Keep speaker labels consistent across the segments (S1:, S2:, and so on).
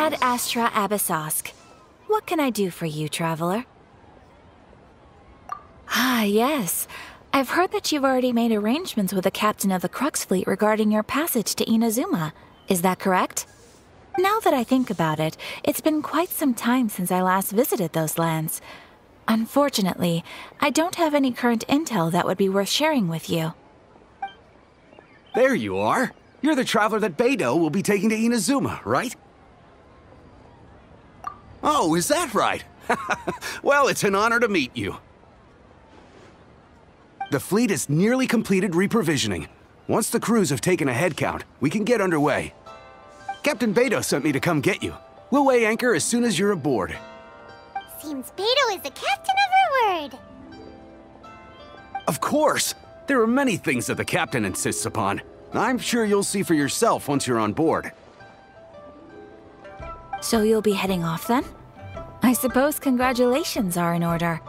S1: Ad Astra Abyssosk. What can I do for you, traveler? Ah, yes. I've heard that you've already made arrangements with the captain of the Crux fleet regarding your passage to Inazuma. Is that correct? Now that I think about it, it's been quite some time since I last visited those lands. Unfortunately, I don't have any current intel that would be worth sharing with you.
S2: There you are. You're the traveler that Beidou will be taking to Inazuma, right? Oh, is that right? Well, it's an honor to meet you. The fleet has nearly completed reprovisioning. Once the crews have taken a head count, we can get underway. Captain Beidou sent me to come get you. We'll weigh anchor as soon as you're aboard.
S3: Seems Beidou is the captain of her word.
S2: Of course! There are many things that the captain insists upon. I'm sure you'll see for yourself once you're on board.
S1: So you'll be heading off then? I suppose congratulations are in order.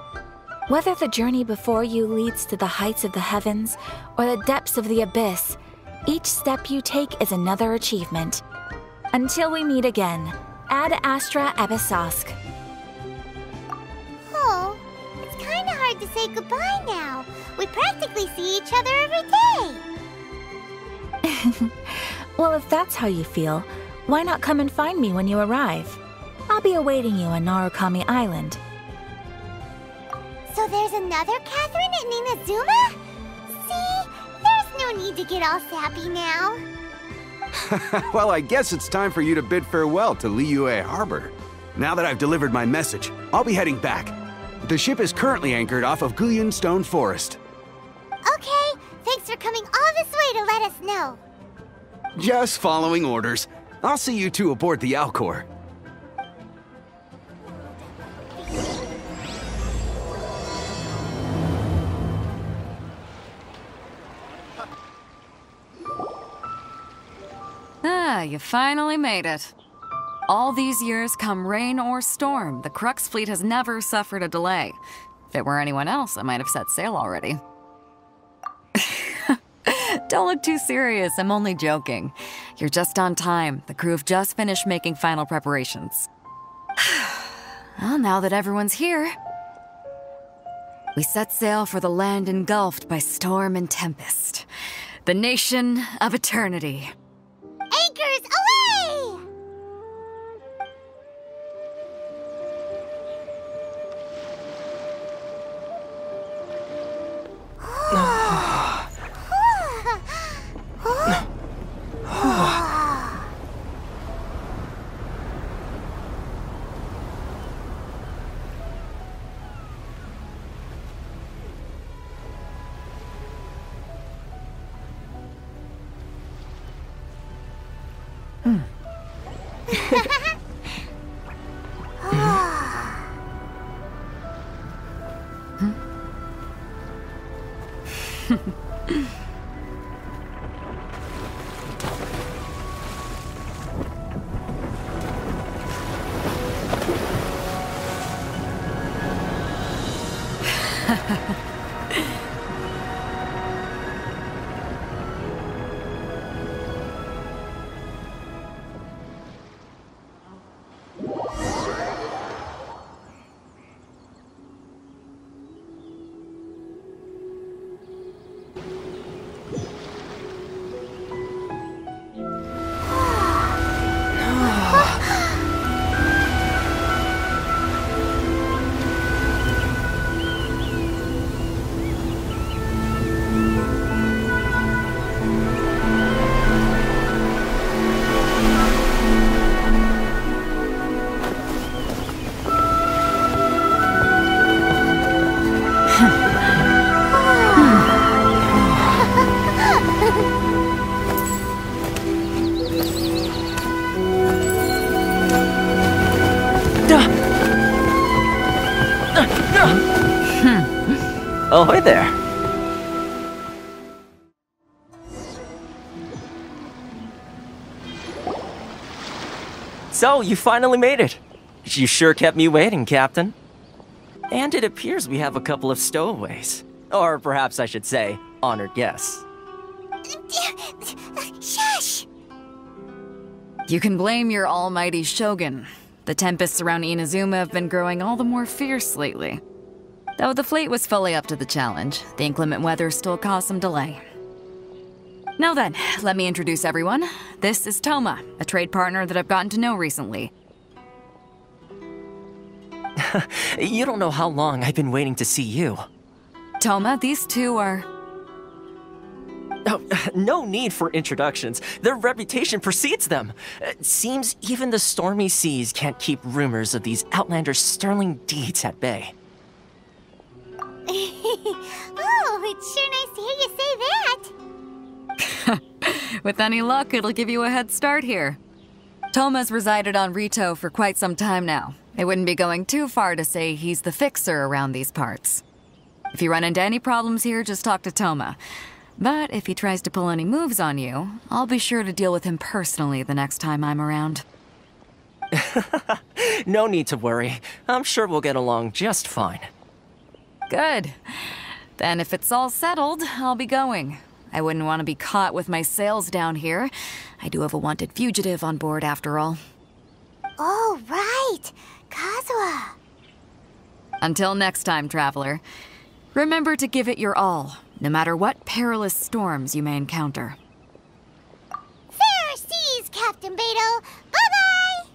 S1: Whether the journey before you leads to the heights of the heavens or the depths of the abyss, each step you take is another achievement. Until we meet again, Ad Astra Abyssosk.
S3: Oh, it's kinda hard to say goodbye now. We practically see each other every day.
S1: Well, if that's how you feel, why not come and find me when you arrive? I'll be awaiting you on Narukami Island.
S3: So there's another Catherine in Inazuma? See? There's no need to get all sappy now.
S2: Well, I guess it's time for you to bid farewell to Liyue Harbor. Now that I've delivered my message, I'll be heading back. The ship is currently anchored off of Guyun Stone Forest.
S3: Okay, thanks for coming all this way to let us know.
S2: Just following orders. I'll see you two aboard the Alcor.
S4: Ah, you finally made it. All these years, come rain or storm, the Crux fleet has never suffered a delay. If it were anyone else, I might have set sail already. Don't look too serious, I'm only joking. You're just on time. The crew have just finished making final preparations. Well, now that everyone's here, we set sail for the land engulfed by storm and tempest. The nation of eternity.
S3: Anchors away!
S5: Ahoy there! So, you finally made it! You sure kept me waiting, Captain. And it appears we have a couple of stowaways. Or perhaps I should say, honored guests.
S3: Shush!
S4: You can blame your almighty shogun. The tempests around Inazuma have been growing all the more fierce lately. Though the fleet was fully up to the challenge, the inclement weather still caused some delay. Now then, let me introduce everyone. This is Toma, a trade partner that I've gotten to know recently.
S5: You don't know how long I've been waiting to see you.
S4: Toma, these two are...
S5: Oh, no need for introductions. Their reputation precedes them. Seems even the stormy seas can't keep rumors of these Outlanders' sterling deeds at bay.
S3: Oh, it's sure nice to hear you say that.
S4: With any luck, it'll give you a head start here. Toma's resided on Rito for quite some time now. It wouldn't be going too far to say he's the fixer around these parts. If you run into any problems here, just talk to Toma. But if he tries to pull any moves on you, I'll be sure to deal with him personally the next time I'm around.
S5: No need to worry. I'm sure we'll get along just fine.
S4: Good. Then if it's all settled, I'll be going. I wouldn't want to be caught with my sails down here. I do have a wanted fugitive on board after all.
S3: Oh, right. Kazuha.
S4: Until next time, traveler. Remember to give it your all, no matter what perilous storms you may encounter.
S3: Fair seas, Captain Beto. Bye-bye!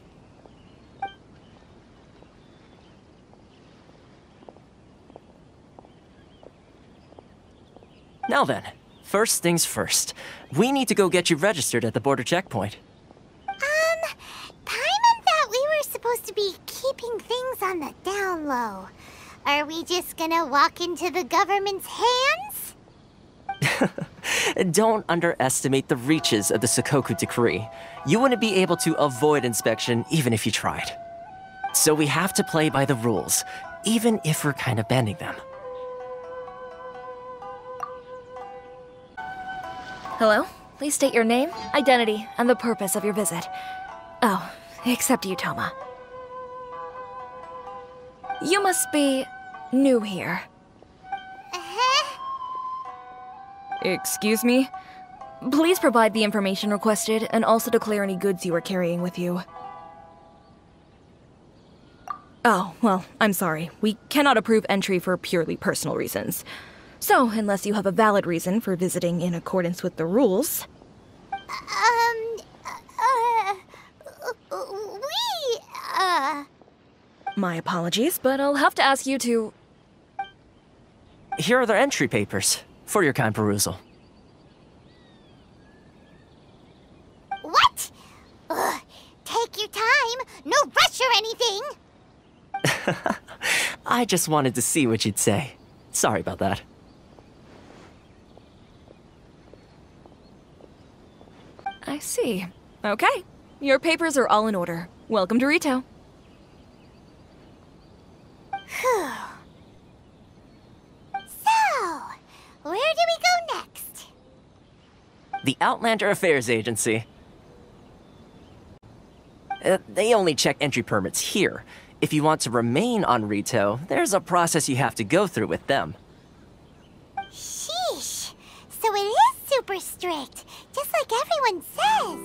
S5: Now then, first things first. We need to go get you registered at the border checkpoint.
S3: Paimon thought we were supposed to be keeping things on the down low. Are we just gonna walk into the government's hands?
S5: Don't underestimate the reaches of the Sakoku Decree. You wouldn't be able to avoid inspection even if you tried. So we have to play by the rules, even if we're kind of bending them.
S1: Hello? Please state your name, identity, and the purpose of your visit. Oh, except you, Toma. You must be new here. Excuse me? Please provide the information requested and also declare any goods you are carrying with you. Oh, well, I'm sorry. We cannot approve entry for purely personal reasons. So, unless you have a valid reason for visiting in accordance with the rules... My apologies, but I'll have to ask you to...
S5: Here are the entry papers, for your kind perusal.
S3: What? Ugh, take your time. No rush or anything.
S5: I just wanted to see what you'd say. Sorry about that.
S1: I see. Okay. Your papers are all in order. Welcome to Rito.
S3: Phew. So, where do we go next?
S5: The Outlander Affairs Agency. They only check entry permits here. If you want to remain on Rito, there's a process you have to go through with them.
S3: Sheesh. So it is super strict, just like everyone says.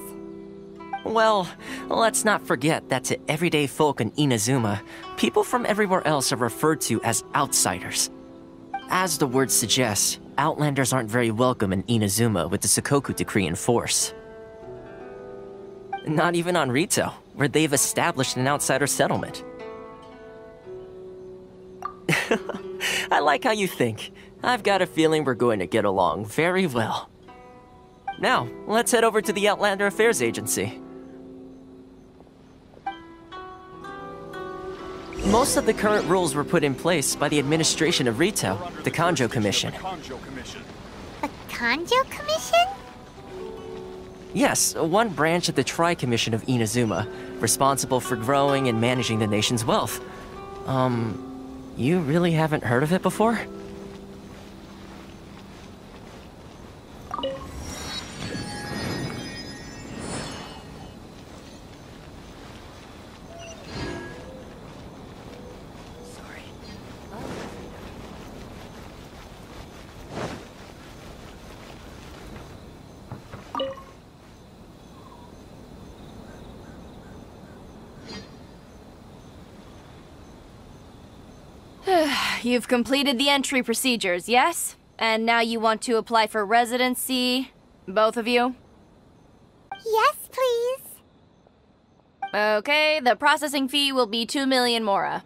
S5: Well, let's not forget that to everyday folk in Inazuma, people from everywhere else are referred to as outsiders. As the word suggests, Outlanders aren't very welcome in Inazuma with the Sakoku Decree in force. Not even on Rito, where they've established an outsider settlement. I like how you think. I've got a feeling we're going to get along very well. Now, let's head over to the Outlander Affairs Agency. Most of the current rules were put in place by the administration of Rito, the Kanjo Commission.
S3: The Kanjo Commission?
S5: Yes, one branch of the Tri-Commission of Inazuma, responsible for growing and managing the nation's wealth. You really haven't heard of it before?
S6: You've completed the entry procedures, yes? And now you want to apply for residency? Both of you?
S3: Yes, please.
S6: Okay, the processing fee will be 2 million mora.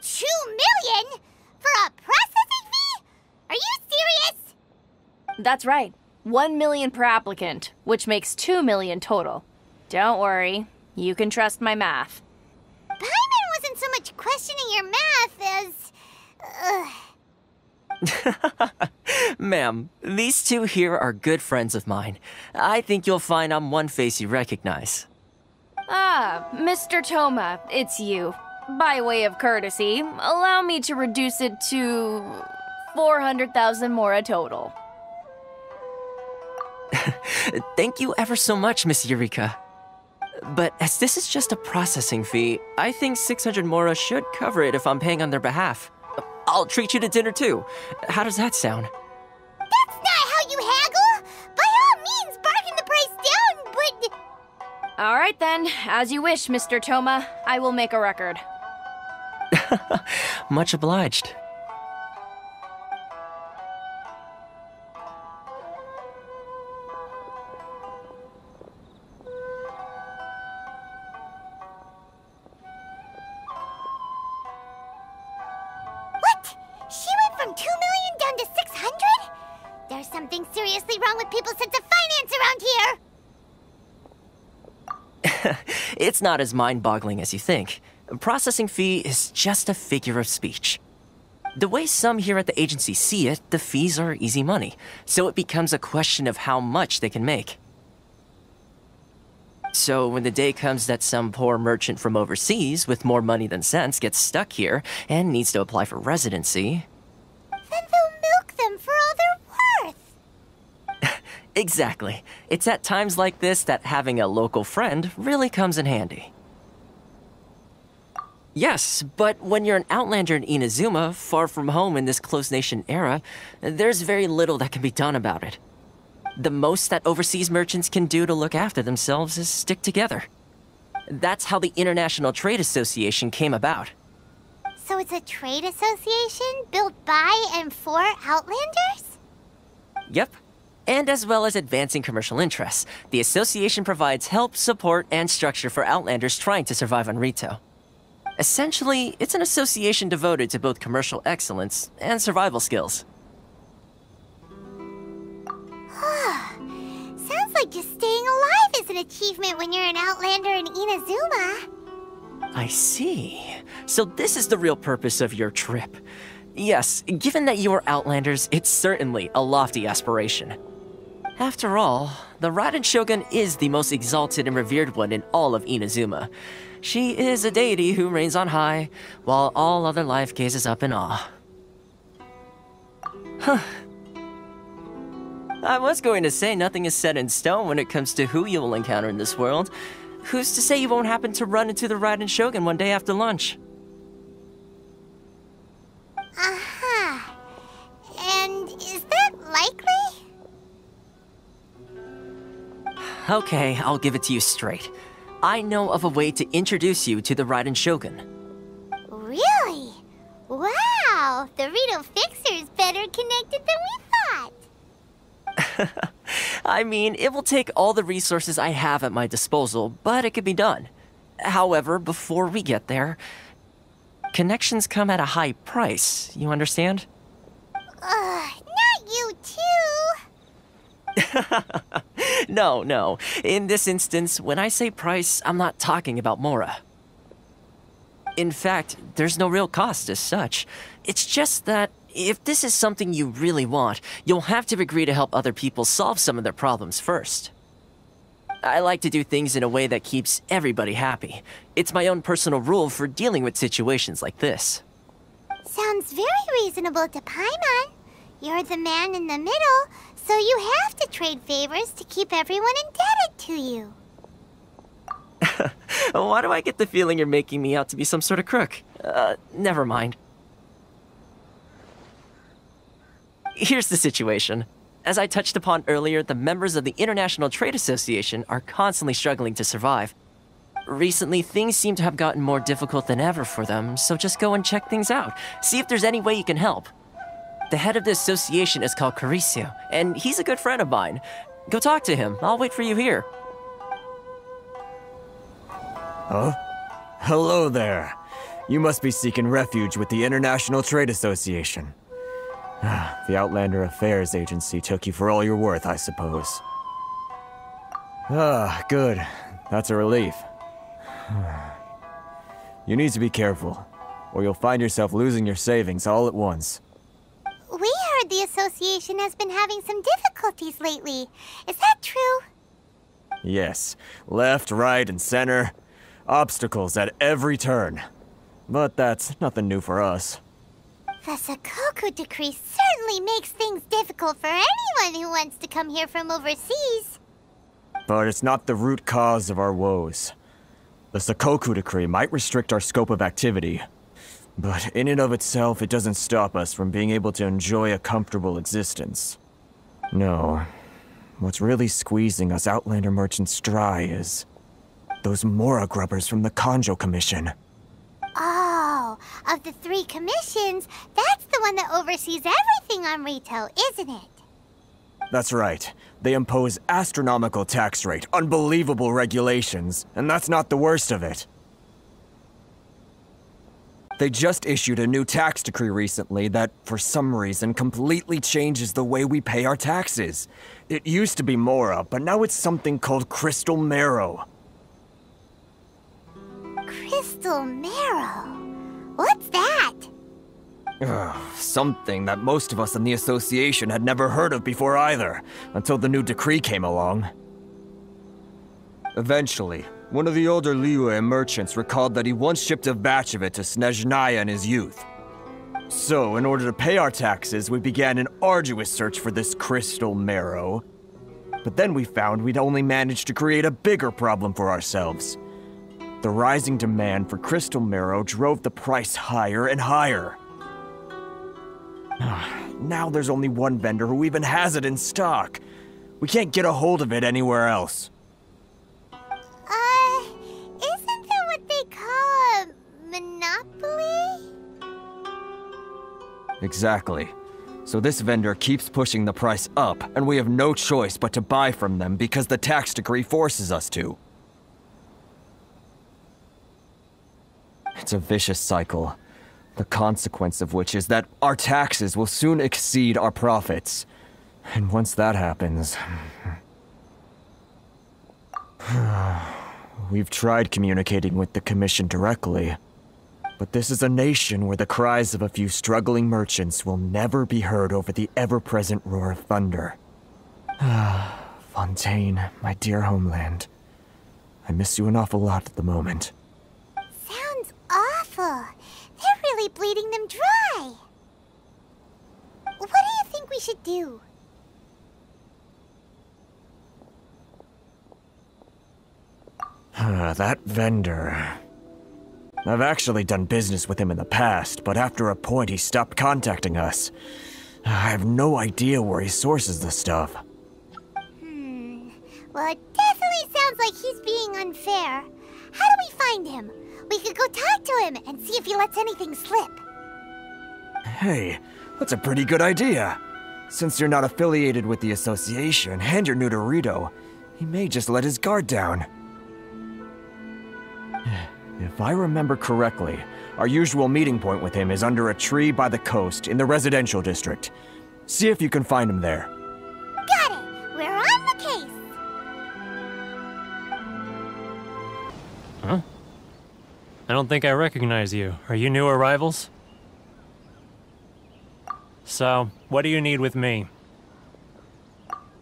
S3: 2 million? For a processing fee? Are you serious?
S6: That's right. 1 million per applicant, which makes 2 million total. Don't worry, you can trust my math.
S3: Paimon wasn't so much questioning your math as...
S5: Ma'am, these two here are good friends of mine. I think you'll find I'm one face you recognize.
S6: Ah, Mr. Toma, it's you. By way of courtesy, allow me to reduce it to 400,000 mora total.
S5: Thank you ever so much, Miss Eureka. But as this is just a processing fee, I think 600 mora should cover it if I'm paying on their behalf. I'll treat you to dinner too. How does that sound?
S3: That's not how you haggle! By all means, bargain the price down, but...
S6: All right then, as you wish, Mr. Toma. I will make a record.
S5: Much obliged.
S3: What? She went from 2 million down to 600? There's something seriously wrong with people's sense of finance around here!
S5: It's not as mind-boggling as you think. A processing fee is just a figure of speech. The way some here at the agency see it, the fees are easy money, so it becomes a question of how much they can make. So when the day comes that some poor merchant from overseas with more money than sense gets stuck here and needs to apply for residency...
S3: Then they'll milk them for all they're worth!
S5: Exactly. It's at times like this that having a local friend really comes in handy. Yes, but when you're an outlander in Inazuma, far from home in this closed nation era, there's very little that can be done about it. The most that overseas merchants can do to look after themselves is stick together. That's how the International Trade Association came about.
S3: So it's a trade association built by and for Outlanders?
S5: Yep. And as well as advancing commercial interests, the association provides help, support, and structure for Outlanders trying to survive on Rito. Essentially, it's an association devoted to both commercial excellence and survival skills.
S3: Sounds like just staying alive is an achievement when you're an Outlander in Inazuma.
S5: I see. So this is the real purpose of your trip. Yes, given that you are Outlanders, it's certainly a lofty aspiration. After all, the Raiden Shogun is the most exalted and revered one in all of Inazuma. She is a deity who reigns on high, while all other life gazes up in awe. Huh. I was going to say nothing is set in stone when it comes to who you will encounter in this world. Who's to say you won't happen to run into the Raiden Shogun one day after lunch?
S3: Uh-huh. And is that likely?
S5: Okay, I'll give it to you straight. I know of a way to introduce you to the Raiden Shogun.
S3: Really? Wow! The Rito Fixer's better connected than we thought!
S5: I mean, it will take all the resources I have at my disposal, but it can be done. However, before we get there, connections come at a high price, you understand?
S3: Not you too!
S5: No. In this instance, when I say price, I'm not talking about Mora. In fact, there's no real cost as such. It's just that if this is something you really want, you'll have to agree to help other people solve some of their problems first. I like to do things in a way that keeps everybody happy. It's my own personal rule for dealing with situations like this.
S3: Sounds very reasonable to Paimon. You're the man in the middle, so you have to trade favors to keep everyone indebted to you.
S5: Why do I get the feeling you're making me out to be some sort of crook? Never mind. Here's the situation. As I touched upon earlier, the members of the International Trade Association are constantly struggling to survive. Recently, things seem to have gotten more difficult than ever for them, so just go and check things out. See if there's any way you can help. The head of the association is called Caricio, and he's a good friend of mine. Go talk to him. I'll wait for you here.
S7: Huh? Hello there. You must be seeking refuge with the International Trade Association. The Outlander Affairs Agency took you for all you're worth, I suppose. Good. That's a relief. You need to be careful, or you'll find yourself losing your savings all at once.
S3: We heard the association has been having some difficulties lately. Is that true?
S7: Yes. Left, right, and center. Obstacles at every turn. But that's nothing new for us.
S3: The Sakoku decree certainly makes things difficult for anyone who wants to come here from overseas.
S7: But it's not the root cause of our woes. The Sakoku decree might restrict our scope of activity, but in and of itself, it doesn't stop us from being able to enjoy a comfortable existence. No. What's really squeezing us Outlander merchants dry is those Mora grubbers from the Kanjo Commission.
S3: Oh, of the 3 commissions, that's the one that oversees everything on retail, isn't it?
S7: That's right. They impose astronomical tax rate, unbelievable regulations, and that's not the worst of it. They just issued a new tax decree recently that, for some reason, completely changes the way we pay our taxes. It used to be Mora, but now it's something called Crystal Marrow.
S3: Crystal Marrow? What's that?
S7: Something that most of us in the association had never heard of before either, until the new decree came along. Eventually, one of the older Liyue merchants recalled that he once shipped a batch of it to Snezhnaya in his youth. So, in order to pay our taxes, we began an arduous search for this crystal marrow. But then we found we'd only managed to create a bigger problem for ourselves. The rising demand for crystal marrow drove the price higher and higher. Now there's only one vendor who even has it in stock. We can't get a hold of it anywhere else.
S3: Isn't that what they call a monopoly?
S7: Exactly. So this vendor keeps pushing the price up, and we have no choice but to buy from them because the tax decree forces us to. It's a vicious cycle. The consequence of which is that our taxes will soon exceed our profits. And once that happens... We've tried communicating with the Commission directly, but this is a nation where the cries of a few struggling merchants will never be heard over the ever-present roar of thunder. Fontaine, my dear homeland. I miss you an awful lot at the moment.
S3: Sounds awful. They're really bleeding them dry. What do you think we should do?
S7: That vendor... I've actually done business with him in the past, but after a point he stopped contacting us. I have no idea where he sources the stuff.
S3: Well, it definitely sounds like he's being unfair. How do we find him? We could go talk to him and see if he lets anything slip.
S7: Hey, that's a pretty good idea. Since you're not affiliated with the association and you're new to Rito, he may just let his guard down. If I remember correctly, our usual meeting point with him is under a tree by the coast in the residential district. See if you can find him there.
S3: Got it! We're on the case!
S8: Huh? I don't think I recognize you. Are you new arrivals? So, what do you need with me?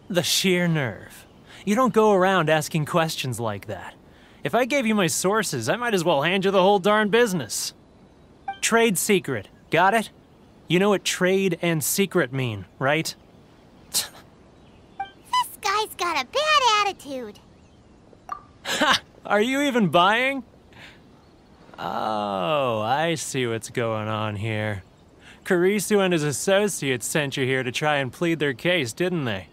S8: The sheer nerve. You don't go around asking questions like that. If I gave you my sources, I might as well hand you the whole darn business. Trade secret, got it? You know what trade and secret mean, right?
S3: This guy's got a bad attitude.
S8: Ha! Are you even buying? Oh, I see what's going on here. Kurisu and his associates sent you here to try and plead their case, didn't they?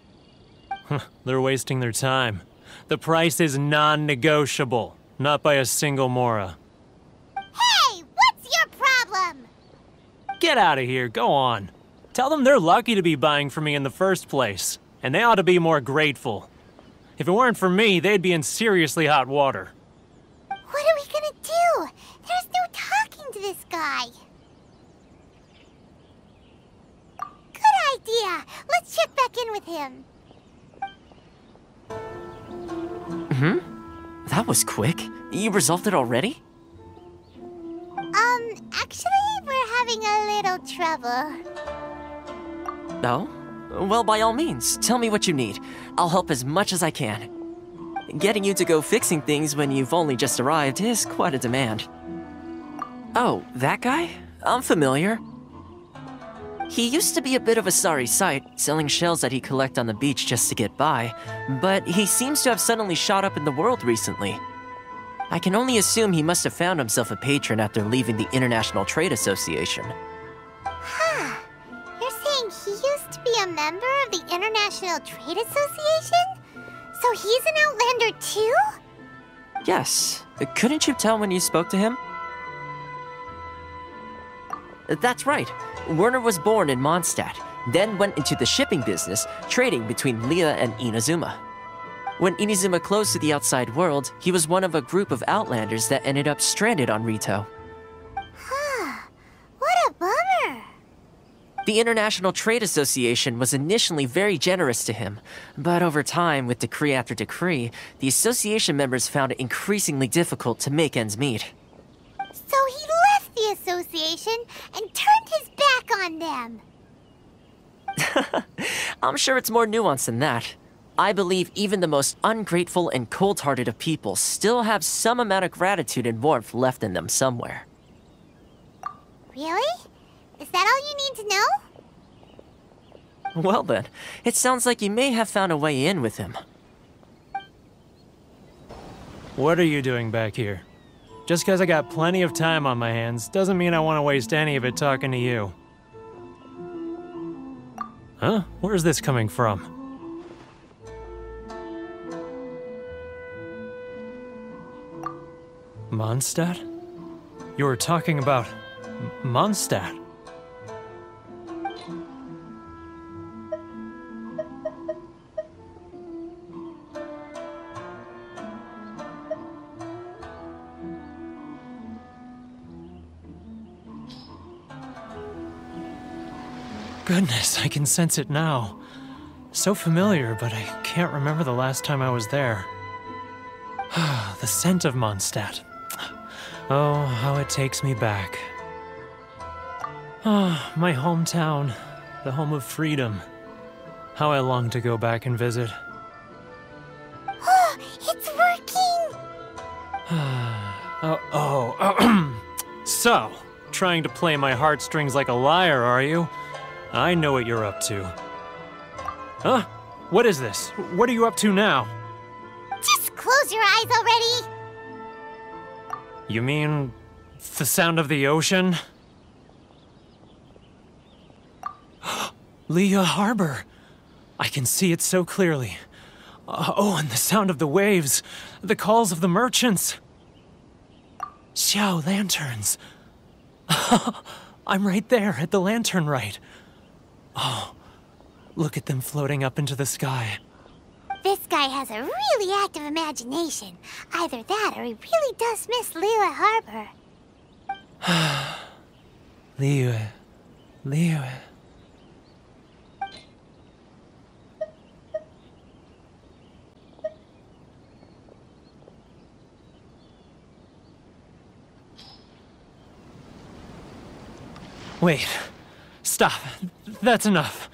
S8: They're wasting their time. The price is non-negotiable, Not by a single Mora.
S3: Hey, what's your problem?
S8: Get out of here, go on. Tell them they're lucky to be buying from me in the first place, and they ought to be more grateful. If it weren't for me, they'd be in seriously hot water.
S3: What are we gonna do? There's no talking to this guy. Good idea. Let's check back in with him.
S5: That was quick. You resolved it already?
S3: Actually, we're having a little trouble.
S5: No? Well, by all means, tell me what you need. I'll help as much as I can. Getting you to go fixing things when you've only just arrived is quite a demand. Oh, that guy? I'm familiar. He used to be a bit of a sorry sight, selling shells that he collect on the beach just to get by, but he seems to have suddenly shot up in the world recently. I can only assume he must have found himself a patron after leaving the International Trade Association.
S3: Huh. You're saying he used to be a member of the International Trade Association? So he's an Outlander too?
S5: Yes. Couldn't you tell when you spoke to him? That's right. Werner was born in Mondstadt, then went into the shipping business, trading between Leah and Inazuma. When Inazuma closed to the outside world, he was one of a group of Outlanders that ended up stranded on Rito.
S3: Huh. What a bummer.
S5: The International Trade Association was initially very generous to him, but over time, with decree after decree, the association members found it increasingly difficult to make ends meet.
S3: So he left the association and turned his back on them.
S5: I'm sure it's more nuanced than that. I believe even the most ungrateful and cold-hearted of people still have some amount of gratitude and warmth left in them somewhere.
S3: Really? Is that all you need to know?
S5: Well then, it sounds like you may have found a way in with him.
S8: What are you doing back here? Just because I got plenty of time on my hands doesn't mean I want to waste any of it talking to you. Huh? Where's this coming from? Mondstadt? You were talking about Mondstadt. Goodness, I can sense it now. So familiar, but I can't remember the last time I was there. The scent of Mondstadt. Oh, how it takes me back. Ah, my hometown, the home of freedom. How I long to go back and visit.
S3: Oh, it's working!
S8: So, trying to play my heartstrings like a liar, are you? I know what you're up to. Huh? What is this? What are you up to now?
S3: Just close your eyes already!
S8: You mean the sound of the ocean? Leah Harbor. I can see it so clearly. Oh, and the sound of the waves. The calls of the merchants. Xiao lanterns. I'm right there at the lantern right. Oh, look at them floating up into the sky.
S3: This guy has a really active imagination. Either that or he really does miss Liyue Harbor.
S8: Liyue. Wait. Stop. That's enough.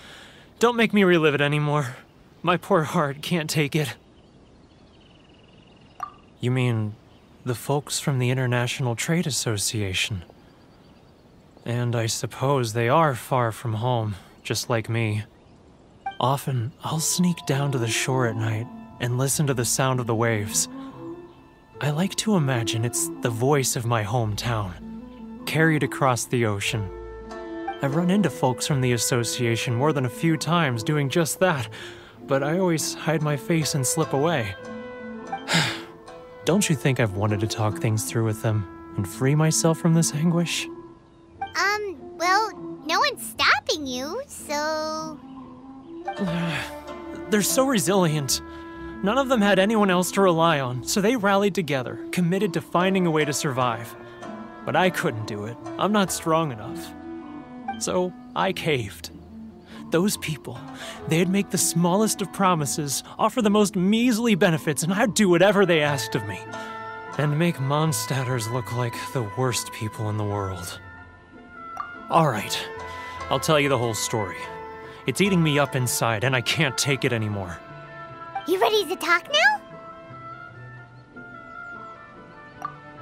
S8: Don't make me relive it anymore. My poor heart can't take it. You mean the folks from the International Trade Association? And I suppose they are far from home, just like me. Often, I'll sneak down to the shore at night and listen to the sound of the waves. I like to imagine it's the voice of my hometown, carried across the ocean. I've run into folks from the association more than a few times doing just that, but I always hide my face and slip away. Don't you think I've wanted to talk things through with them and free myself from this anguish?
S3: Well, no one's stopping you, so...
S8: They're so resilient. None of them had anyone else to rely on, so they rallied together, committed to finding a way to survive. But I couldn't do it. I'm not strong enough. So I caved. Those people, they'd make the smallest of promises, offer the most measly benefits, and I'd do whatever they asked of me. And make Mondstadters look like the worst people in the world. All right, I'll tell you the whole story. It's eating me up inside, and I can't take it anymore.
S3: You ready to talk now?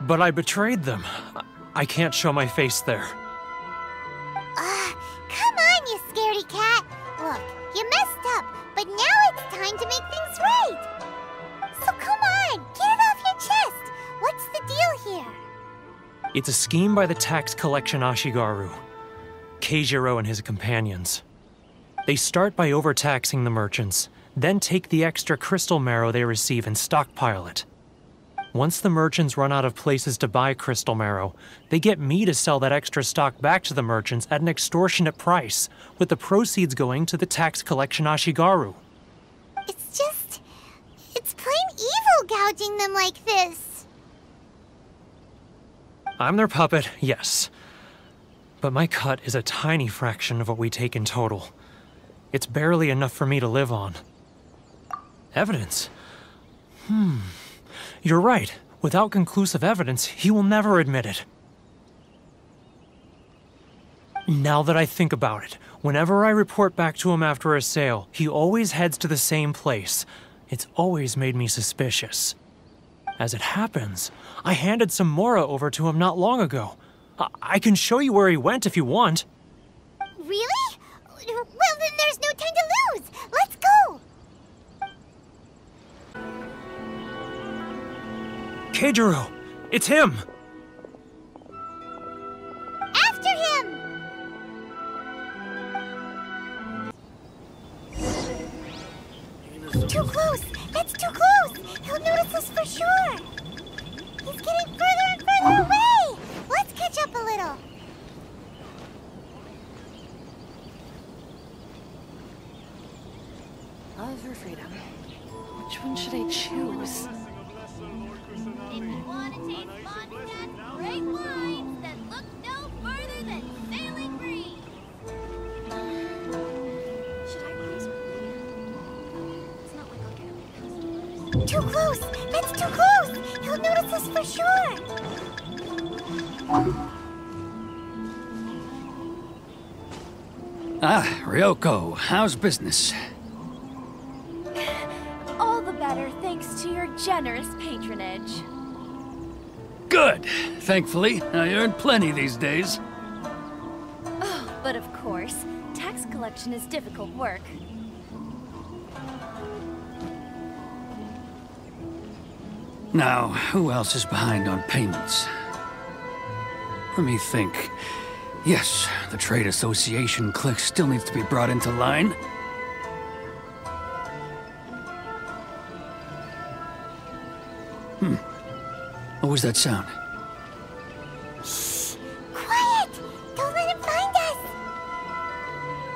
S8: But I betrayed them. I can't show my face there.
S3: Come on, you scaredy cat. Look, you messed up, but now it's time to make things right. So come on, get it off your chest. What's the deal here?
S8: It's a scheme by the tax collection Ashigaru, Keijiro and his companions. They start by overtaxing the merchants, then take the extra crystal marrow they receive and stockpile it. Once the merchants run out of places to buy crystal marrow, they get me to sell that extra stock back to the merchants at an extortionate price, with the proceeds going to the tax collection Ashigaru.
S3: It's plain evil gouging them like this.
S8: I'm their puppet, yes. But my cut is a tiny fraction of what we take in total. It's barely enough for me to live on. Evidence? You're right. Without conclusive evidence, he will never admit it. Now that I think about it, whenever I report back to him after a sale, he always heads to the same place. It's always made me suspicious. As it happens, I handed some Mora over to him not long ago. I can show you where he went if you want.
S3: Really? Well, then there's no time to lose. Let's go.
S8: Keijiro! It's him!
S3: After him! Too close! That's too close! He'll notice us for sure! He's getting further and further away! Let's catch up a little!
S9: Love or freedom? Which one should I choose?
S3: If you want to taste Mondstadt's great wines, then look no further than Sailing Breeze!
S9: Should I close my hand? It's not like I'll get any customers.
S3: Too close! That's too close! He'll notice us for sure!
S10: Ah, Ryoko, how's business?
S6: All the better thanks to your generous patronage.
S10: Good. Thankfully, I earn plenty these days.
S6: Oh, but of course, tax collection is difficult work.
S10: Now, who else is behind on payments? Let me think. Yes, the Trade Association clique still needs to be brought into line. What was that sound?
S3: Shh! Quiet! Don't let him find us!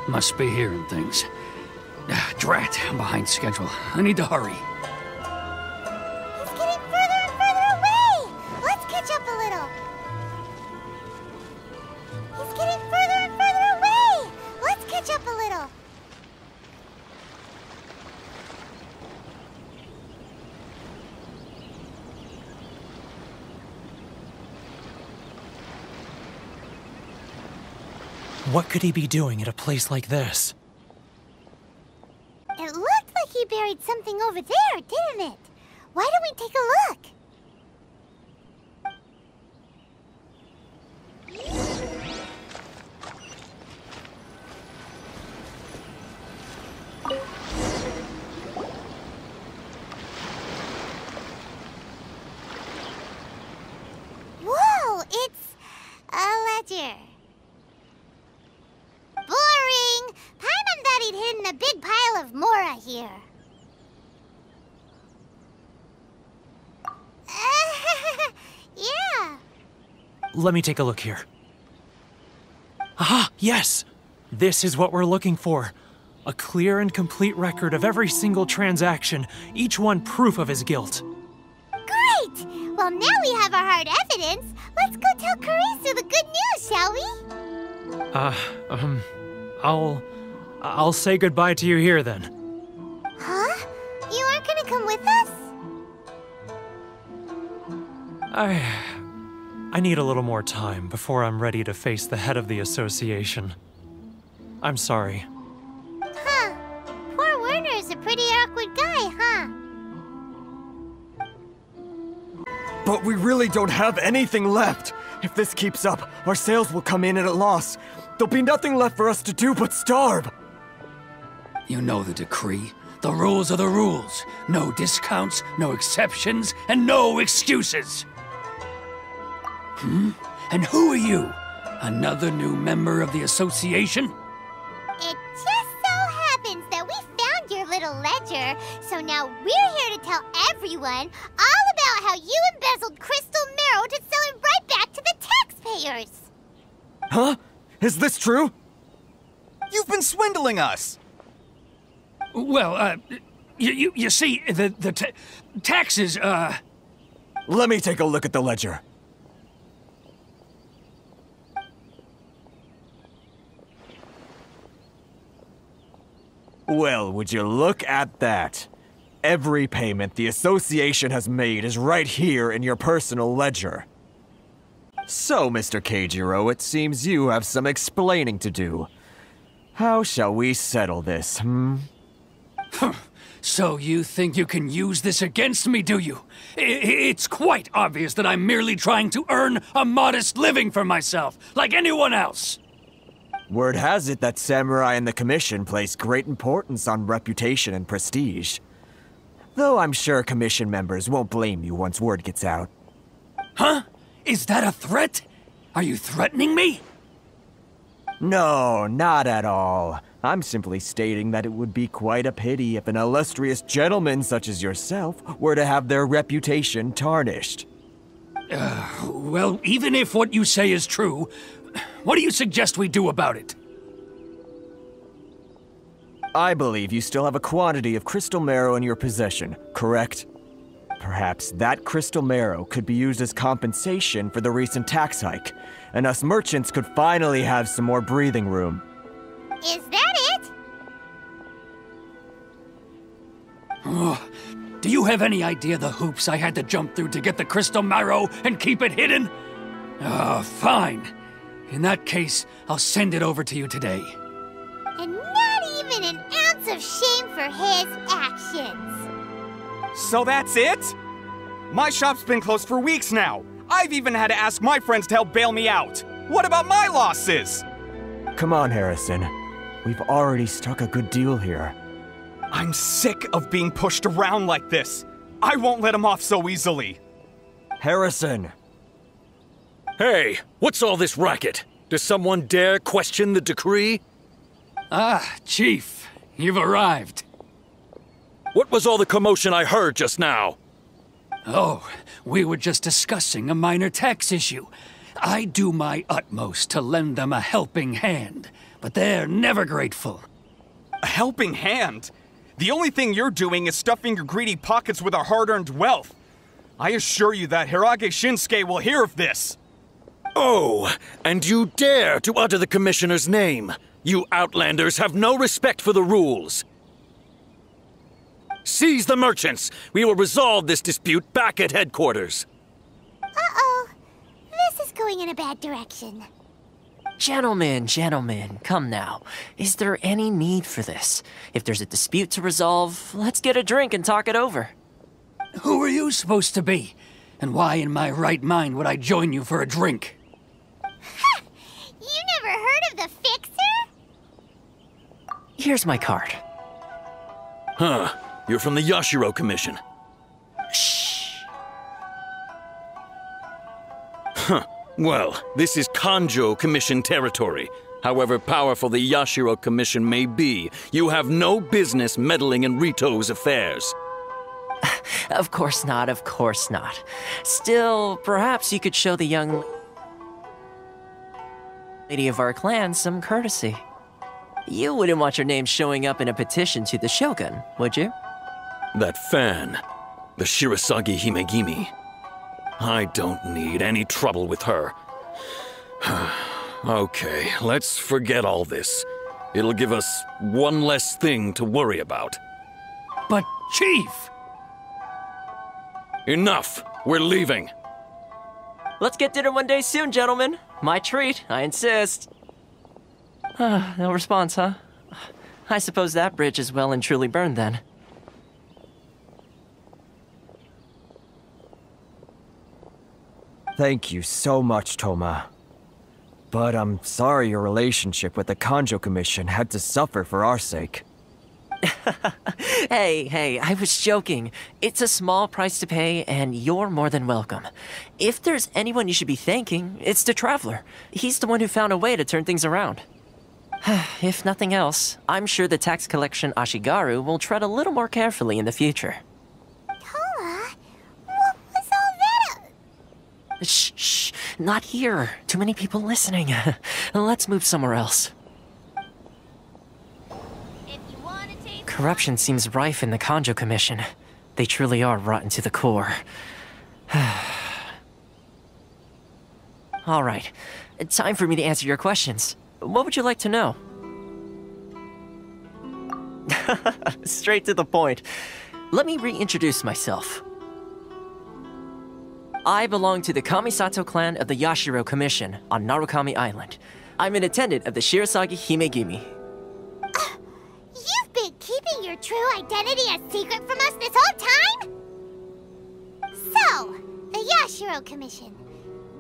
S10: Must be hearing things. Drat, I'm behind schedule. I need to hurry.
S3: He's getting further and further away! Let's catch up a little! He's getting further and further away! Let's catch up a little!
S8: What could he be doing at a place like this?
S3: It looked like he buried something over there, didn't it? Why don't we take a look? Whoa, it's a ledger. Boring! Paimon thought he'd hidden a big pile of Mora here.
S8: let me take a look here. Aha, yes! This is what we're looking for. A clear and complete record of every single transaction, each one proof of his guilt.
S3: Great! Well, now we have our hard evidence. Let's go tell Karisu the good news, shall we?
S8: I'll say goodbye to you here then.
S3: Huh? You aren't gonna come with us?
S8: I need a little more time before I'm ready to face the head of the association. I'm sorry.
S3: Huh. Poor Werner's a pretty awkward guy, huh?
S7: But we really don't have anything left. If this keeps up, our sales will come in at a loss. There'll be nothing left for us to do but starve.
S10: You know the decree. The rules are the rules. No discounts, no exceptions, and no excuses. And who are you? Another new member of the association?
S3: It just so happens that we found your little ledger, so now we're here to tell everyone all about how you embezzled crystal marrow to sell it right back to the taxpayers.
S7: Huh? Is this true?
S11: You've been swindling us!
S10: Well, you see, the taxes,
S7: Let me take a look at the ledger. Well, would you look at that? Every payment the association has made is right here in your personal ledger. So, Mr. Keijiro, it seems you have some explaining to do. How shall we settle this,
S10: So you think you can use this against me, do you? It's quite obvious that I'm merely trying to earn a modest living for myself, like anyone else.
S7: Word has it that Samurai and the Commission place great importance on reputation and prestige. Though I'm sure Commission members won't blame you once word gets out.
S10: Huh? Is that a threat? Are you threatening me?
S7: No, not at all. I'm simply stating that it would be quite a pity if an illustrious gentleman such as yourself were to have their reputation tarnished.
S10: Well, even if what you say is true, what do you suggest we do about it?
S7: I believe you still have a quantity of crystal marrow in your possession, correct? Perhaps that crystal marrow could be used as compensation for the recent tax hike, and us merchants could finally have some more breathing room.
S3: Is that it?
S10: Oh, do you have any idea the hoops I had to jump through to get the crystal marrow and keep it hidden? Fine. In that case, I'll send it over to you today.
S3: And not even an ounce of shame for his actions.
S11: So that's it? My shop's been closed for weeks now. I've even had to ask my friends to help bail me out. What about my losses?
S7: Come on, Harrison. We've already struck a good deal here.
S11: I'm sick of being pushed around like this. I won't let him off so easily.
S7: Harrison!
S12: Hey, what's all this racket? Does someone dare question the decree?
S10: Ah, Chief, you've arrived.
S12: What was all the commotion I heard just now?
S10: Oh, we were just discussing a minor tax issue. I do my utmost to lend them a helping hand, but they're never grateful.
S11: A helping hand? The only thing you're doing is stuffing your greedy pockets with our hard-earned wealth. I assure you that Hirage Shinsuke will hear of this.
S12: Oh, and you dare to utter the Commissioner's name. You Outlanders have no respect for the rules. Seize the merchants. We will resolve this dispute back at headquarters.
S3: Uh-oh. This is going in a bad direction.
S5: Gentlemen, come now. Is there any need for this? If there's a dispute to resolve, let's get a drink and talk it over.
S10: Who are you supposed to be? And why in my right mind would I join you for a drink?
S3: Ha! You never heard of the Fixer?
S5: Here's my card.
S12: Huh. You're from the Yashiro Commission.
S5: Shh.
S12: Huh. Well, this is Kanjo Commission territory. However powerful the Yashiro Commission may be, you have no business meddling in Rito's affairs.
S5: Of course not. Still, perhaps you could show the young... lady of our clan some courtesy. You wouldn't want your name showing up in a petition to the Shogun, would you?
S12: That fan, the Shirasagi Himegimi. I don't need any trouble with her. Okay, let's forget all this. It'll give us one less thing to worry about.
S10: But, Chief!
S12: Enough! We're leaving!
S5: Let's get dinner one day soon, gentlemen. My treat, I insist. No response, huh? I suppose that bridge is well and truly burned then.
S7: Thank you so much, Toma. But I'm sorry your relationship with the Kanjo Commission had to suffer for our sake.
S5: Hey, I was joking. It's a small price to pay, and you're more than welcome. If there's anyone you should be thanking, it's the Traveler. He's the one who found a way to turn things around. If nothing else, I'm sure the tax collection Ashigaru will tread a little more carefully in the future.
S3: Toma, what was all that?
S5: Shh, not here. Too many people listening. Let's move somewhere else. Corruption seems rife in the Kanjo Commission. They truly are rotten to the core. All right, time for me to answer your questions. What would you like to know? Straight to the point. Let me reintroduce myself. I belong to the Kamisato clan of the Yashiro Commission on Narukami Island. I'm an attendant of the Shirasagi Himegimi.
S3: You've been keeping your true identity a secret from us this whole time? So, the Yashiro Commission.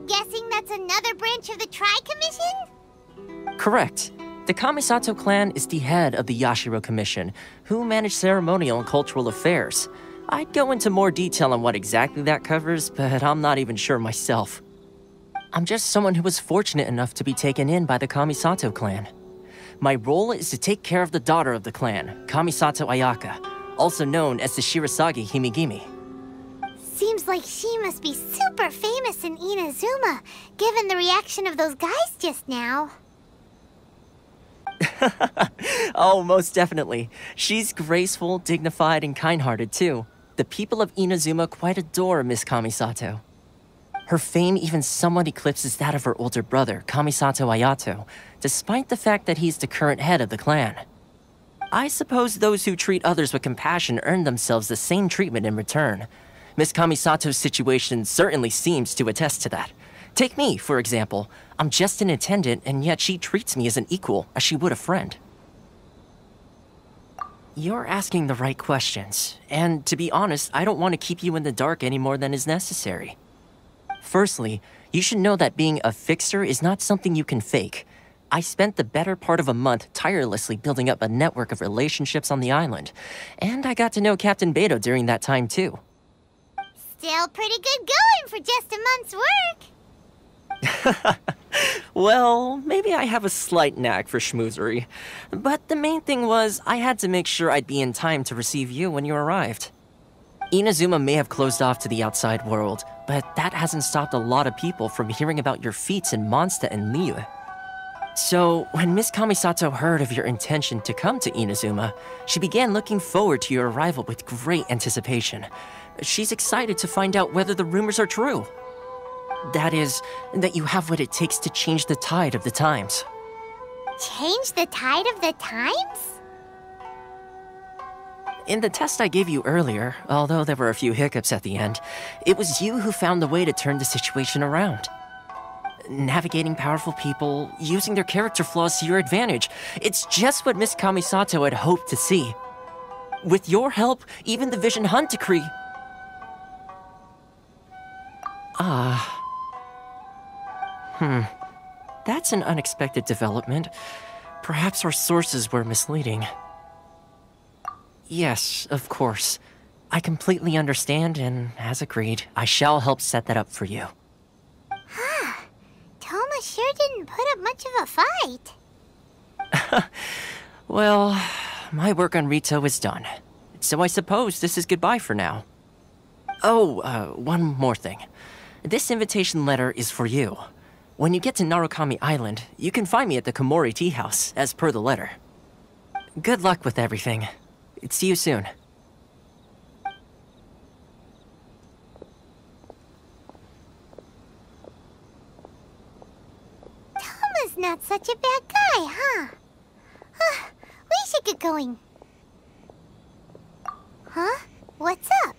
S3: Guessing that's another branch of the Tri-Commission?
S5: Correct. The Kamisato clan is the head of the Yashiro Commission, who manage ceremonial and cultural affairs. I'd go into more detail on what exactly that covers, but I'm not even sure myself. I'm just someone who was fortunate enough to be taken in by the Kamisato clan. My role is to take care of the daughter of the clan, Kamisato Ayaka, also known as the Shirasagi Himegimi.
S3: Seems like she must be super famous in Inazuma, given the reaction of those guys just now.
S5: Oh, most definitely. She's graceful, dignified, and kind-hearted, too. The people of Inazuma quite adore Miss Kamisato. Her fame even somewhat eclipses that of her older brother, Kamisato Ayato, despite the fact that he's the current head of the clan. I suppose those who treat others with compassion earn themselves the same treatment in return. Miss Kamisato's situation certainly seems to attest to that. Take me, for example. I'm just an attendant, and yet she treats me as an equal, as she would a friend. You're asking the right questions, and to be honest, I don't want to keep you in the dark any more than is necessary. Firstly, you should know that being a fixer is not something you can fake. I spent the better part of a month tirelessly building up a network of relationships on the island, and I got to know Captain Beto during that time too.
S3: Still pretty good going for just a month's work.
S5: Well, maybe I have a slight knack for schmoozery. But the main thing was, I had to make sure I'd be in time to receive you when you arrived. Inazuma may have closed off to the outside world, but that hasn't stopped a lot of people from hearing about your feats in Mondstadt and Liyue. So, when Miss Kamisato heard of your intention to come to Inazuma, she began looking forward to your arrival with great anticipation. She's excited to find out whether the rumors are true. That is, that you have what it takes to change the tide of the times.
S3: Change the tide of the times?
S5: In the test I gave you earlier, although there were a few hiccups at the end, it was you who found the way to turn the situation around. Navigating powerful people, using their character flaws to your advantage. It's just what Miss Kamisato had hoped to see. With your help, even the Vision Hunt decree... That's an unexpected development. Perhaps our sources were misleading. Yes, of course. I completely understand, and as agreed, I shall help set that up for you.
S3: Toma sure didn't put up much of a fight.
S5: Well, my work on Rito is done. So I suppose this is goodbye for now. Oh, one more thing. This invitation letter is for you. When you get to Narukami Island, you can find me at the Komori Tea House, as per the letter. Good luck with everything. See you soon.
S3: Toma's not such a bad guy, huh? We should get going. Huh? What's up?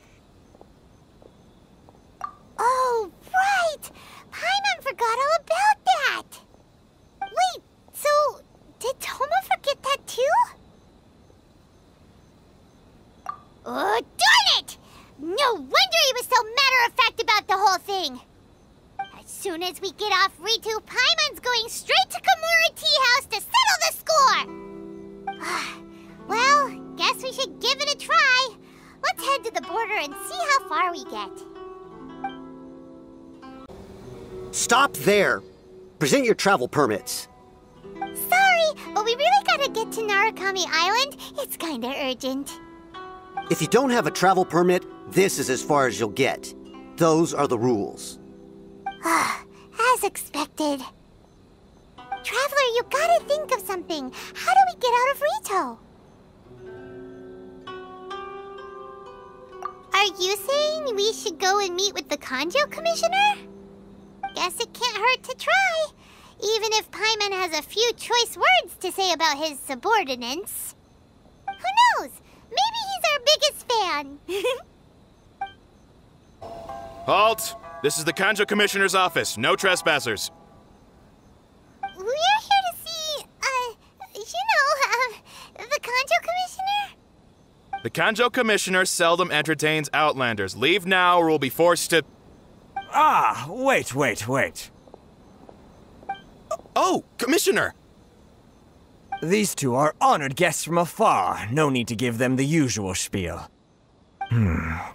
S3: Oh, right! Paimon forgot all about that! Wait, so did Toma forget that too? Oh, darn it! No wonder he was so matter-of-fact about the whole thing! As soon as we get off Ritu, Paimon's going straight to Komori Tea House to settle the score! Well, guess we should give it a try. Let's head to the border and see how far we get.
S13: Stop there! Present your travel permits.
S3: Sorry, but we really gotta get to Narukami Island. It's kinda urgent.
S13: If you don't have a travel permit, this is as far as you'll get. Those are the rules.
S3: As expected. Traveler, you gotta think of something. How do we get out of Rito? Are you saying we should go and meet with the Kanjo Commissioner? Guess it can't hurt to try, even if Paimon has a few choice words to say about his subordinates. Who knows? Maybe he's our biggest fan.
S14: Halt! This is the Kanjo Commissioner's office. No trespassers.
S3: We're here to see, the Kanjo Commissioner?
S14: The Kanjo Commissioner seldom entertains Outlanders. Leave now or we'll be forced to...
S7: Ah, wait.
S14: Oh, Commissioner!
S7: These two are honored guests from afar. No need to give them the usual spiel.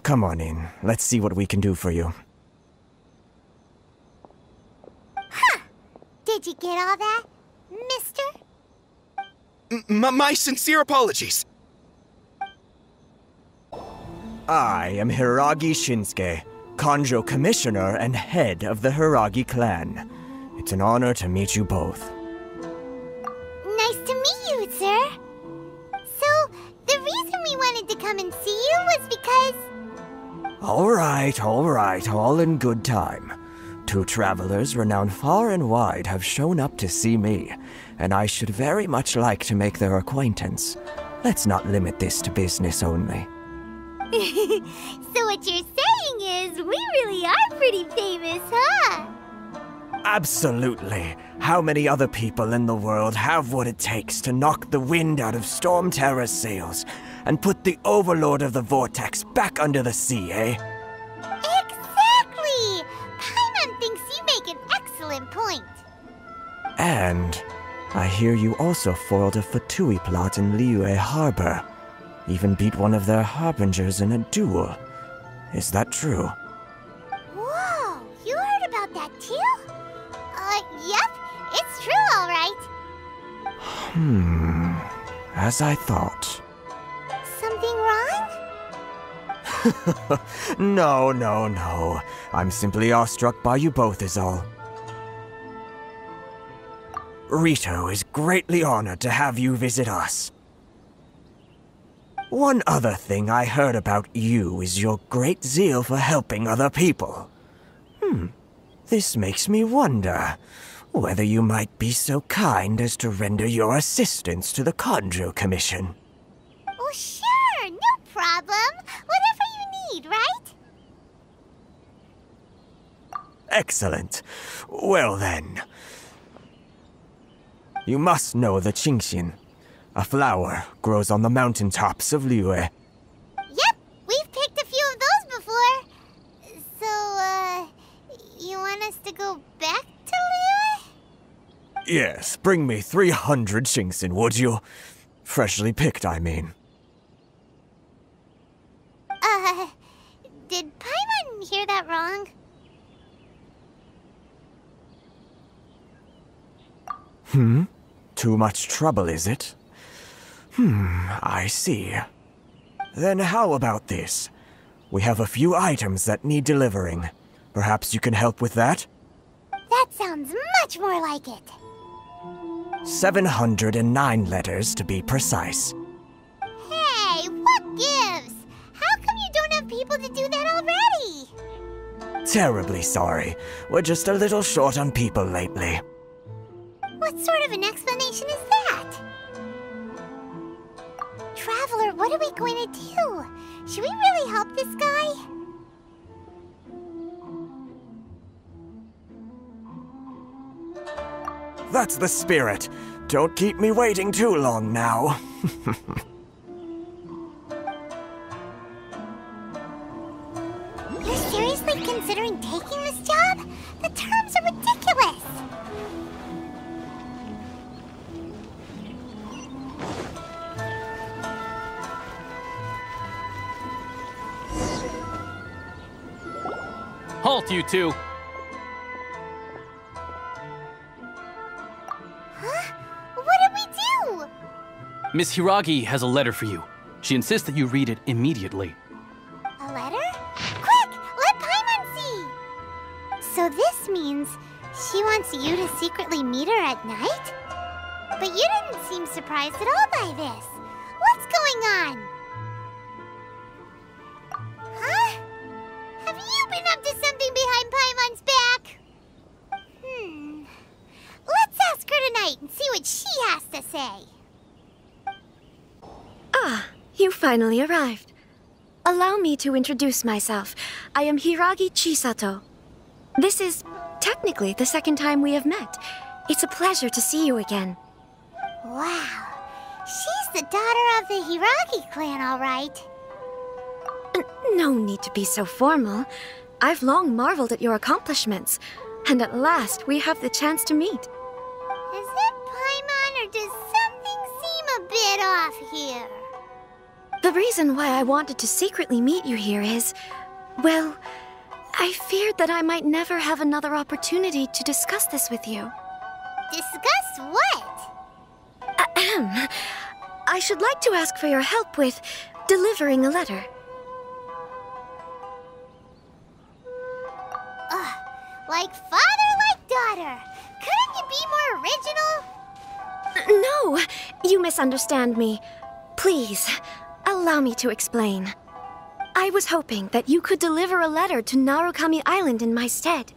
S7: Come on in. Let's see what we can do for you.
S3: Huh! Did you get all that, mister?
S14: My sincere apologies.
S7: I am Hiragi Shinsuke, Kanjo Commissioner and head of the Hiragi clan. It's an honor to meet you both.
S3: Nice to meet you, sir. So, the reason we wanted to come and see you was because...
S7: All right, all in good time. Two travelers renowned far and wide have shown up to see me, and I should very much like to make their acquaintance. Let's not limit this to business only.
S3: So what you're saying is, we really are pretty famous, huh?
S7: Absolutely. How many other people in the world have what it takes to knock the wind out of Storm Terror's sails and put the Overlord of the Vortex back under the sea, eh?
S3: Exactly! Paimon thinks you make an excellent point.
S7: And I hear you also foiled a Fatui plot in Liyue Harbor. Even beat one of their harbingers in a duel. Is that true?
S3: Whoa, you heard about that too? Yep, it's true, all right.
S7: As I thought.
S3: Something wrong?
S7: No. I'm simply awestruck by you both is all. Rito is greatly honored to have you visit us. One other thing I heard about you is your great zeal for helping other people. This makes me wonder whether you might be so kind as to render your assistance to the Kanjo Commission.
S3: Oh, sure, no problem. Whatever you need, right?
S7: Excellent. Well then. You must know the Genshin. A flower grows on the mountaintops of Liyue.
S3: Yep, we've picked a few of those before. So, you want us to go back to Liyue?
S7: Yes, bring me 300 Genshin, would you? Freshly picked, I mean.
S3: Did Paimon hear that wrong?
S7: Too much trouble, is it? I see. Then how about this? We have a few items that need delivering. Perhaps you can help with that?
S3: That sounds much more like it.
S15: 709 letters to be precise.
S3: Hey, what gives? How come you don't have people to do that already?
S15: Terribly sorry. We're just a little short on people lately.
S3: What sort of an explanation is that? Traveler, what are we going to do? Should we really help this guy?
S15: That's the spirit. Don't keep me waiting too long now.
S3: You're seriously considering taking this job? The terms are ridiculous.
S16: Halt, you two!
S3: Huh? What did we do?
S16: Miss Hiragi has a letter for you. She insists that you read it immediately.
S3: A letter? Quick! Let Paimon see! So this means she wants you to secretly meet her at night? But you didn't seem surprised at all by this. What's going on? Huh? Have you been up to something behind Paimon's back? Let's ask her tonight and see what she has to say.
S17: Ah, you finally arrived. Allow me to introduce myself. I am Hiragi Chisato. This is technically the second time we have met. It's a pleasure to see you again.
S3: Wow. She's the daughter of the Hiragi clan, all right.
S17: No need to be so formal. I've long marveled at your accomplishments, and at last we have the chance to meet.
S3: Is it Paimon, or does something seem a bit off here?
S17: The reason why I wanted to secretly meet you here is, well, I feared that I might never have another opportunity to discuss this with you.
S3: Discuss what?
S17: Ahem. I should like to ask for your help with delivering a letter.
S3: Like father, like daughter. Couldn't you be more original?
S17: No, you misunderstand me. Please, allow me to explain. I was hoping that you could deliver a letter to Narukami Island in my stead.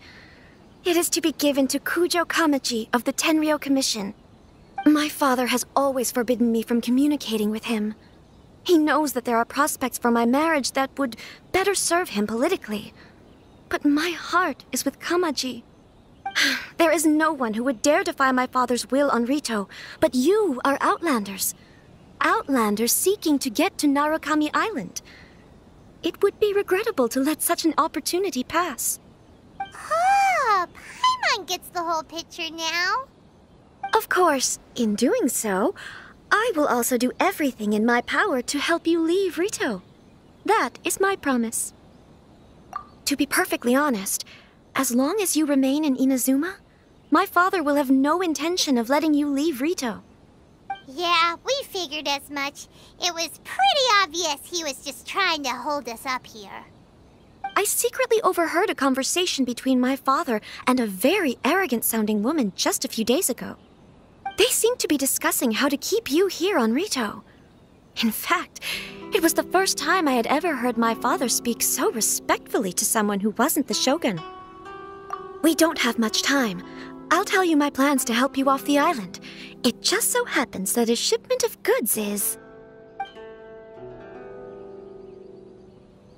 S17: It is to be given to Kujo Kamaji of the Tenryou Commission. My father has always forbidden me from communicating with him. He knows that there are prospects for my marriage that would better serve him politically. But my heart is with Kamaji. There is no one who would dare defy my father's will on Rito, but you are Outlanders. Outlanders seeking to get to Narukami Island. It would be regrettable to let such an opportunity pass.
S3: Oh, Paimon gets the whole picture now.
S17: Of course, in doing so, I will also do everything in my power to help you leave Rito. That is my promise. To be perfectly honest, as long as you remain in Inazuma, my father will have no intention of letting you leave Rito.
S3: Yeah, we figured as much. It was pretty obvious he was just trying to hold us up here.
S17: I secretly overheard a conversation between my father and a very arrogant-sounding woman just a few days ago. They seemed to be discussing how to keep you here on Rito. In fact, it was the first time I had ever heard my father speak so respectfully to someone who wasn't the Shogun. We don't have much time. I'll tell you my plans to help you off the island. It just so happens that a shipment of goods is...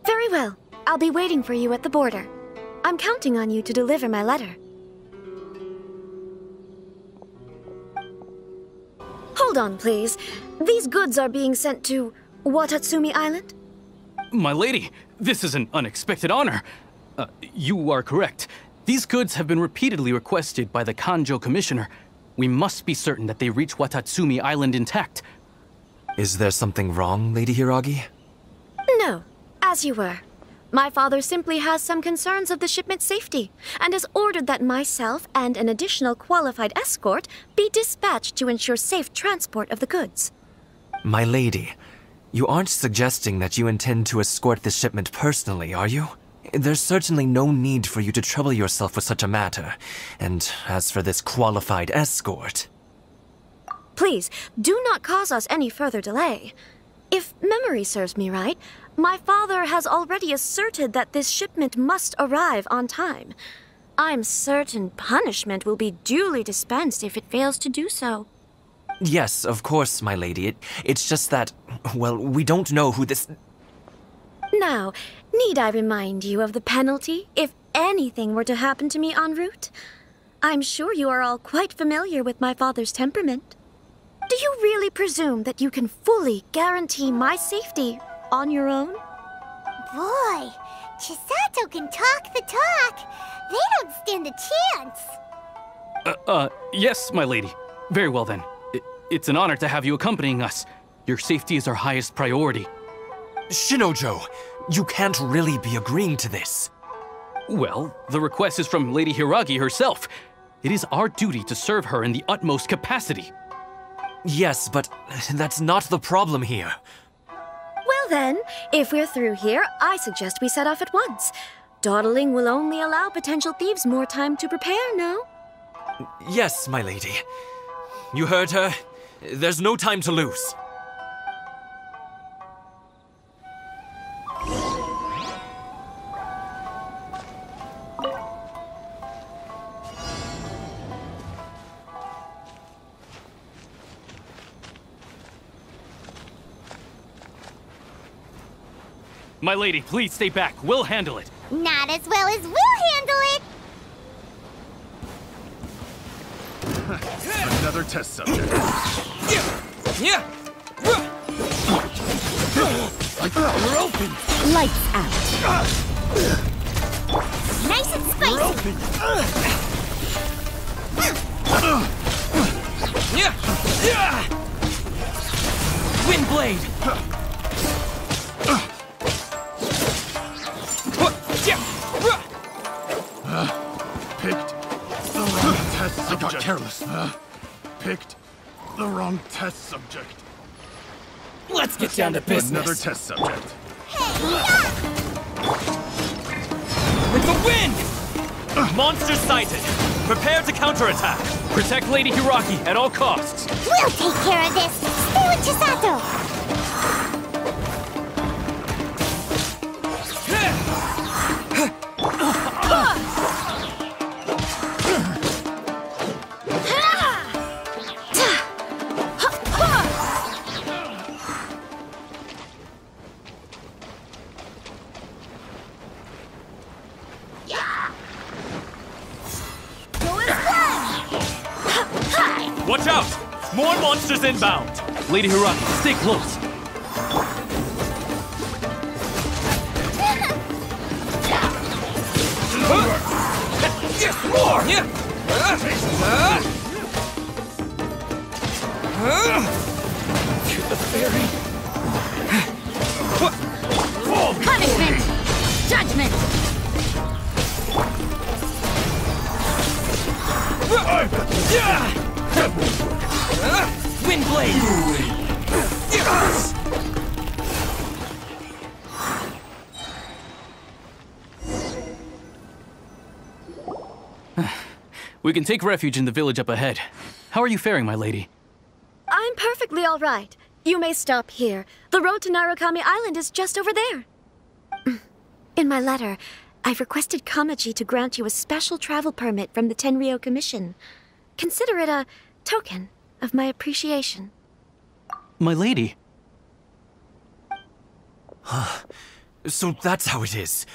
S17: Very well. I'll be waiting for you at the border. I'm counting on you to deliver my letter. Hold on, please. These goods are being sent to Watatsumi Island?
S16: My lady, this is an unexpected honor. You are correct. These goods have been repeatedly requested by the Kanjo Commissioner. We must be certain that they reach Watatsumi Island intact.
S5: Is there something wrong, Lady Hiragi?
S17: No, as you were. My father simply has some concerns of the shipment's safety, and has ordered that myself and an additional qualified escort be dispatched to ensure safe transport of the goods.
S5: My lady, you aren't suggesting that you intend to escort the shipment personally, are you? There's certainly no need for you to trouble yourself with such a matter. And as for this qualified escort...
S17: Please, do not cause us any further delay. If memory serves me right, my father has already asserted that this shipment must arrive on time. I'm certain punishment will be duly dispensed if it fails to do so.
S5: Yes, of course, my lady. It's just that, well, we don't know who this...
S17: Now, need I remind you of the penalty if anything were to happen to me en route? I'm sure you are all quite familiar with my father's temperament. Do you really presume that you can fully guarantee my safety on your own?
S3: Boy, Chisato can talk the talk. They don't stand a chance.
S16: Yes, my lady. Very well then. It's an honor to have you accompanying us. Your safety is our highest priority.
S5: Shinojo, you can't really be agreeing to this.
S16: Well, the request is from Lady Hiragi herself. It is our duty to serve her in the utmost capacity.
S5: Yes, but that's not the problem here.
S17: Well then, if we're through here, I suggest we set off at once. Dawdling will only allow potential thieves more time to prepare, no?
S5: Yes, my lady. You heard her. There's no time to lose.
S16: My lady, please stay back. We'll handle it.
S3: Not as well as we'll handle it.
S18: Another test subject. We're open.
S1: Lights out.
S3: Nice and spicy.
S18: We're open.
S5: Wind blade.
S18: Picked the wrong test subject. I got careless. Picked the wrong test subject.
S10: Let's get down to business.
S18: Another test subject.
S5: With the wind! Monster sighted. Prepare to counterattack.
S16: Protect Lady Hiragi at all costs.
S3: We'll take care of this. Stay with Chisato.
S5: Watch out! More monsters inbound!
S16: Lady Hiragi, stay close.
S5: More!
S10: To the ferry.
S1: Punishment! Judgment!
S5: Wind blade!
S16: We can take refuge in the village up ahead. How are you faring, my lady?
S17: I'm perfectly all right. You may stop here. The road to Narukami Island is just over there. In my letter, I've requested Kamaji to grant you a special travel permit from the Tenryou Commission. Consider it a token of my appreciation.
S16: My lady.
S5: So that's how it is.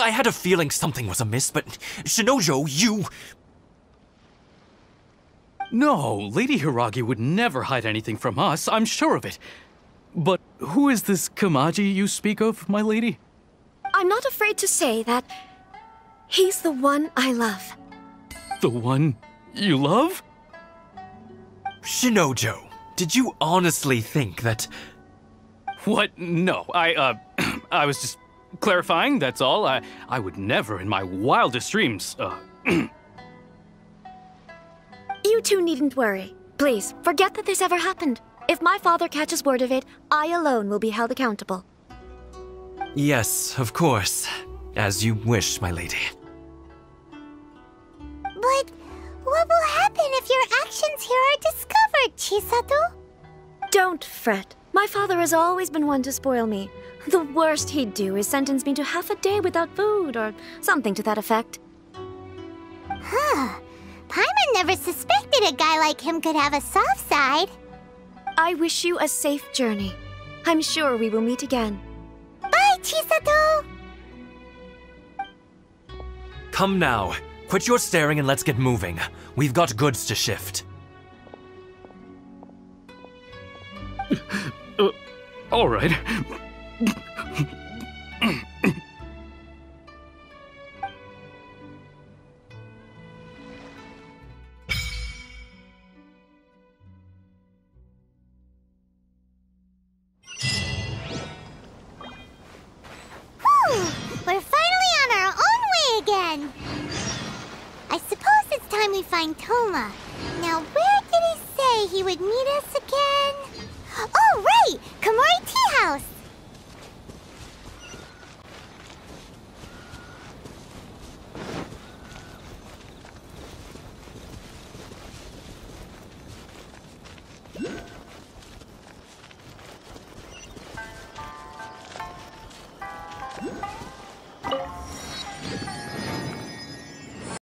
S5: I had a feeling something was amiss, but Shinojo, you...
S16: No, Lady Hiragi would never hide anything from us, I'm sure of it. But who is this Kamaji you speak of, my lady?
S17: I'm not afraid to say that he's the one I love.
S16: The one you love?
S5: Shinojo, did you honestly think that...
S16: What? No, I was just clarifying, that's all. I would never in my wildest dreams,
S17: You two needn't worry. Please, forget that this ever happened. If my father catches word of it, I alone will be held accountable.
S5: Yes, of course.
S19: As you wish, my lady.
S3: But what will happen if your actions here are discovered, Chisato?
S17: Don't fret. My father has always been one to spoil me. The worst he'd do is sentence me to half a day without food, or something to that effect.
S3: Huh. Paimon never suspected a guy like him could have a soft side.
S17: I wish you a safe journey. I'm sure we will meet again.
S3: Bye, Chisato!
S19: Come now. Quit your staring and let's get moving. We've got goods to shift.
S16: All right.
S3: We're finally on our own way again. I suppose it's time we find Thoma. Now, where did he say he would meet us